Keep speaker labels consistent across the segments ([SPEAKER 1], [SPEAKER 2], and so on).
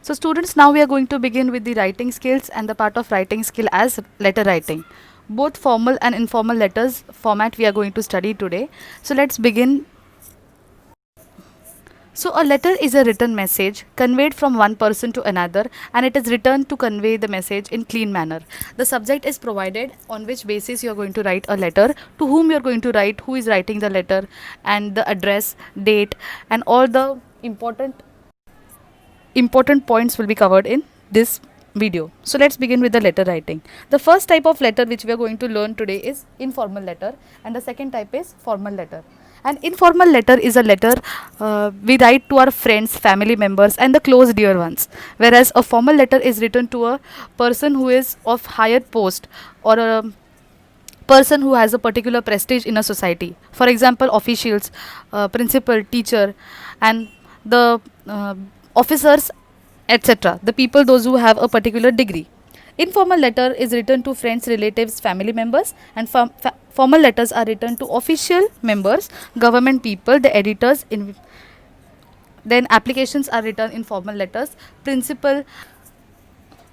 [SPEAKER 1] So students, now we are going to begin with the writing skills and the part of writing skill as letter writing. Both formal and informal letters format we are going to study today. So let's begin. So a letter is a written message conveyed from one person to another, and it is written to convey the message in clean manner. The subject is provided on which basis you are going to write a letter, to whom you are going to write, who is writing the letter, and the address, date, and all the important points will be covered in this video. So let's begin with the letter writing. The first type of letter which we are going to learn today is informal letter, and the second type is formal letter. An informal letter is a letter we write to our friends, family members, and the close dear ones, whereas a formal letter is written to a person who is of higher post, or a person who has a particular prestige in a society. For example, officials, principal, teacher, and the officers, etc. The people, those who have a particular degree. Informal letter is written to friends, relatives, family members, and formal letters are written to official members, government people, the editors. Then applications are written in formal letters, principal,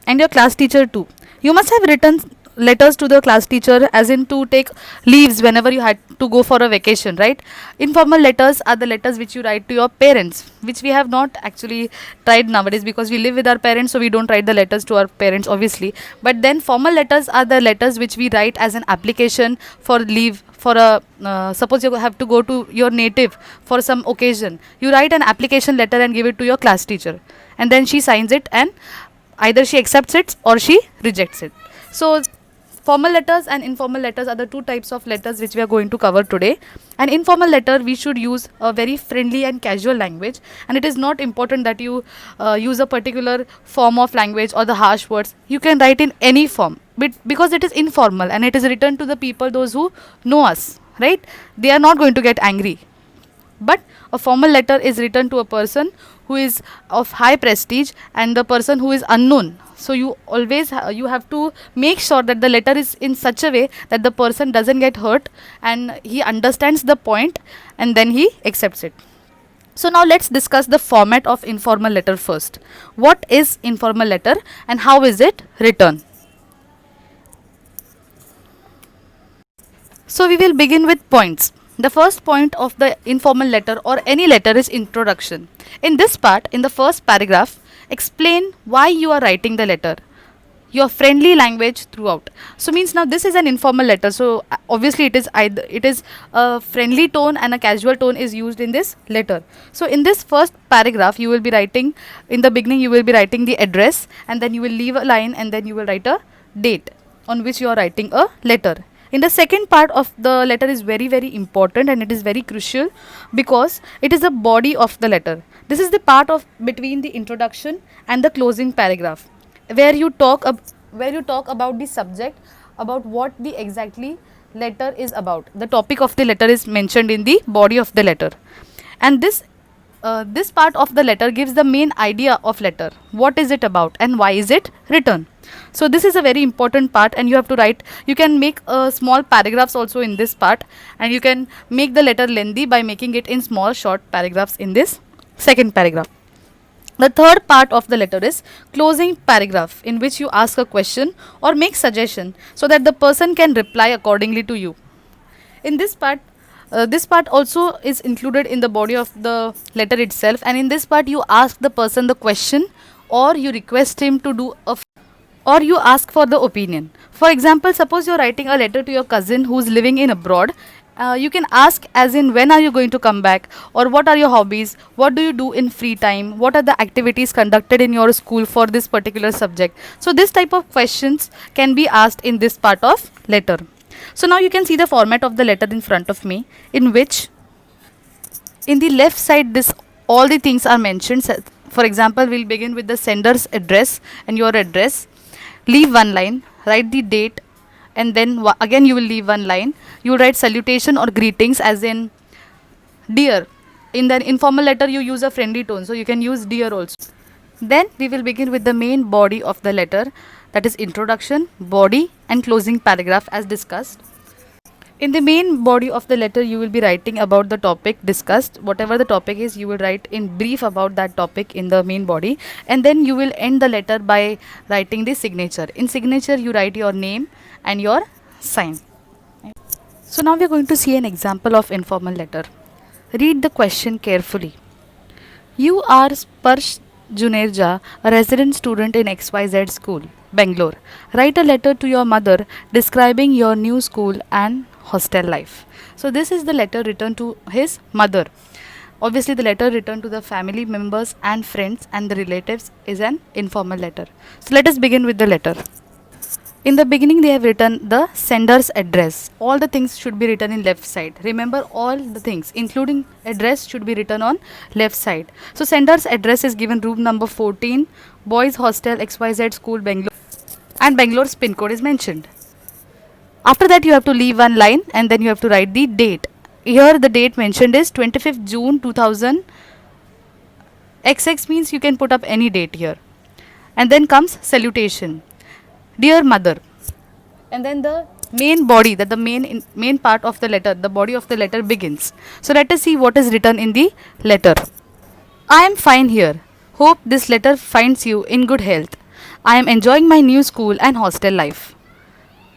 [SPEAKER 1] and your class teacher too. You must have written letters to the class teacher, as in to take leaves whenever you had to go for a vacation, right? Informal letters are the letters which you write to your parents, which we have not actually tried nowadays because we live with our parents, so we don't write the letters to our parents, obviously. But then formal letters are the letters which we write as an application for leave, for a suppose you have to go to your native for some occasion. You write an application letter and give it to your class teacher, and then she signs it, and either she accepts it or she rejects it. So formal letters and informal letters are the two types of letters which we are going to cover today. An informal letter, we should use a very friendly and casual language, and it is not important that you use a particular form of language or the harsh words. You can write in any form, but because it is informal and it is written to the people, those who know us, right? They are not going to get angry. But a formal letter is written to a person who is of high prestige and the person who is unknown. So you always you have to make sure that the letter is in such a way that the person doesn't get hurt and he understands the point, and then he accepts it. So now let's discuss the format of informal letter first. What is informal letter and how is it written? So we will begin with points. The first point of the informal letter or any letter is introduction. In this part, in the first paragraph, explain why you are writing the letter. Your friendly language throughout. So means now this is an informal letter. So obviously it is a friendly tone and a casual tone is used in this letter. So in this first paragraph, you will be writing, in the beginning you will be writing the address, and then you will leave a line, and then you will write a date on which you are writing a letter. In the second part of the letter is very important, and it is very crucial because it is the body of the letter. This is the part of between the introduction and the closing paragraph, where you talk about the subject, about what the exactly letter is about. The topic of the letter is mentioned in the body of the letter, and this part of the letter gives the main idea of letter. What is it about and why is it written? So this is a very important part, and you have to write. You can make small paragraphs also in this part, and you can make the letter lengthy by making it in small short paragraphs in this second paragraph. The third part of the letter is closing paragraph, in which you ask a question or make suggestion so that the person can reply accordingly to you. In this part also is included in the body of the letter itself, and in this part you ask the person the question, or you request him to do or you ask for the opinion. For example, suppose you're writing a letter to your cousin who's living in abroad. You can ask as in, when are you going to come back, or what are your hobbies, what do you do in free time, what are the activities conducted in your school for this particular subject. So this type of questions can be asked in this part of letter. So now you can see the format of the letter in front of me, in which in the left side this all the things are mentioned. For example, we'll begin with the sender's address and your address. Leave one line, write the date, and then again you will leave one line. You will write salutation or greetings, as in dear. In the informal letter you use a friendly tone, so you can use dear also. Then we will begin with the main body of the letter, that is introduction, body, and closing paragraph as discussed. In the main body of the letter, you will be writing about the topic discussed. Whatever the topic is, you will write in brief about that topic in the main body, and then you will end the letter by writing the signature. In signature, you write your name and your sign. So now we are going to see an example of informal letter. Read the question carefully. You are Sparsh Junerja, a resident student in XYZ school, Bangalore. Write a letter to your mother describing your new school and hostel life. So, this is the letter written to his mother. Obviously, the letter written to the family members and friends and the relatives is an informal letter. So, let us begin with the letter. In the beginning, they have written the sender's address. All the things should be written in left side. Remember, all the things, including address, should be written on left side. So, sender's address is given room number 14, boys hostel XYZ school Bangalore, and Bangalore's pin code is mentioned. After that, you have to leave one line and then you have to write the date. Here, the date mentioned is 25th June 2000. XX means you can put up any date here. And then comes salutation. Dear mother, and then the main body, that the main part of the letter, the body of the letter begins. So let us see what is written in the letter. I am fine here. Hope this letter finds you in good health. I am enjoying my new school and hostel life.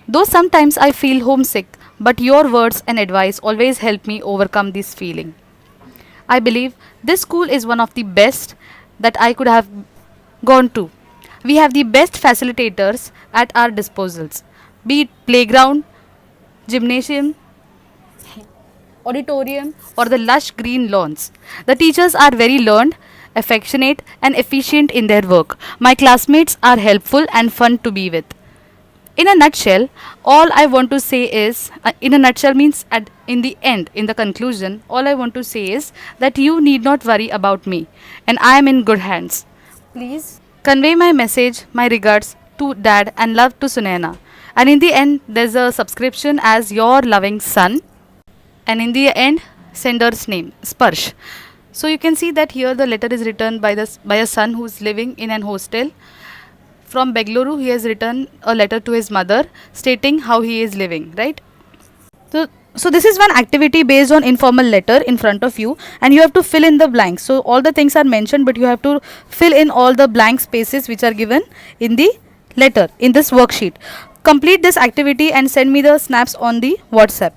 [SPEAKER 1] Though sometimes I feel homesick, but your words and advice always help me overcome this feeling. I believe this school is one of the best that I could have gone to. We have the best facilitators at our disposals, be it playground, gymnasium, auditorium, or the lush green lawns. The teachers are very learned, affectionate, and efficient in their work. My classmates are helpful and fun to be with. In a nutshell, all I want to say is, in a nutshell means in the end, in the conclusion, all I want to say is that you need not worry about me and I am in good hands. Please convey my message, my regards to dad and love to Sunena. And in the end, there's a subscription as your loving son. And in the end, sender's name, Sparsh. So you can see that here the letter is written by a son who is living in an hostel. From Bengaluru, he has written a letter to his mother stating how he is living, right? So this is one activity based on informal letter in front of you, and you have to fill in the blanks. So all the things are mentioned, but you have to fill in all the blank spaces which are given in the letter in this worksheet. Complete this activity and send me the snaps on the WhatsApp.